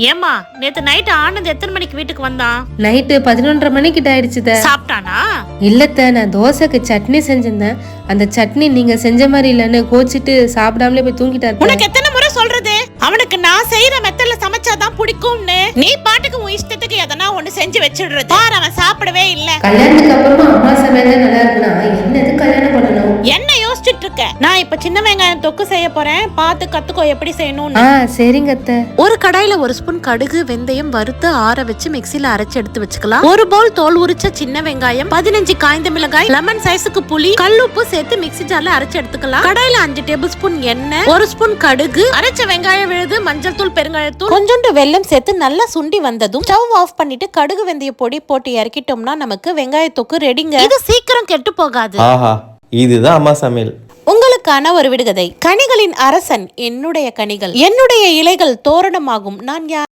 ஏமா நேத்து நைட் ஆனந்த் எத்தனை மணிக்கு வீட்டுக்கு வந்தான்? நைட்டு 11:30 மணிக்கிட்ட ஆயிடுச்சுத. சாப்பிட்டானா? இல்லத்த, நான் தோசைக்கு சட்னி செஞ்சிருந்தேன். அந்த சட்னி நீங்க செஞ்ச மாதிரி இல்லன்னு கோச்சிட்டு சாப்பிடாமலே போய் தூங்கிட்டாரு. உனக்கு எத்தனை முறை சொல்றது அவனுக்கு நான் செய்யற மெத்தட்ல சமைச்சாதான் பிடிக்கும்னு? நீ பாட்டுக்கு உன் இஷ்டத்துக்கு எதனா ஒண்ணு செஞ்சு வச்சிடுறது. பாரு அவன் சாப்பிடவே இல்ல. கல்யாணத்துக்கு அப்புறமா அம்மா சமையல் நல்லா இருக்குன்னா என்னது கல்யாணம் பண்ணணும்? என்ன யோசிச்சுட்டு இருக்க? நான் இப்ப சின்ன வெங்காயம் தொக்கு செய்ய போறேன், பார்த்து கத்துக்கோ எப்படி செய்யணும்னு. சரிங்க அத்தை. ஒரு கடாயில ஒரு ஸ்பூன் கடுகு வெந்தயம் வறுத்து ஆற வச்சு மிக்ஸில அரைச்சு எடுத்து வச்சுக்கலாம். ஒரு பவுல் தோல் உரிச்ச சின்ன வெங்காயம், 15 காய்ந்த மிளகாய், லெமன் சைஸுக்கு புளி, கல்லுப்பு சேர்த்து மிக்ஸி ஜார்ல அரைச்சு எடுத்துக்கலாம். கடாயில 5 டேபிள் ஸ்பூன் எண்ணெய், 1 ஸ்பூன் கடுகு, அரைச்ச வெங்காயம் விழுது, மஞ்சள் தூள், பெருங்காயத்தூள், கொஞ்சோண்டு வெல்லம் சேர்த்து நல்லா சுண்டி வந்ததும் ஸ்டவ் ஆஃப் பண்ணிட்டு கடுகு வெந்தய பொடி போட்டு இறக்கிட்டோம்னா நமக்கு வெங்காய தொக்கு ரெடிங்க. இது சீக்கிரம் கெட்டு போகாது. ஆஹா, இதுதான் அம்மா சமையல். உங்களுக்கான ஒரு விடுகதை. கனிகளின் அரசன் என்னுடைய கனிகள், என்னுடைய இலைகள் தோரணமாகும், நான் யார்?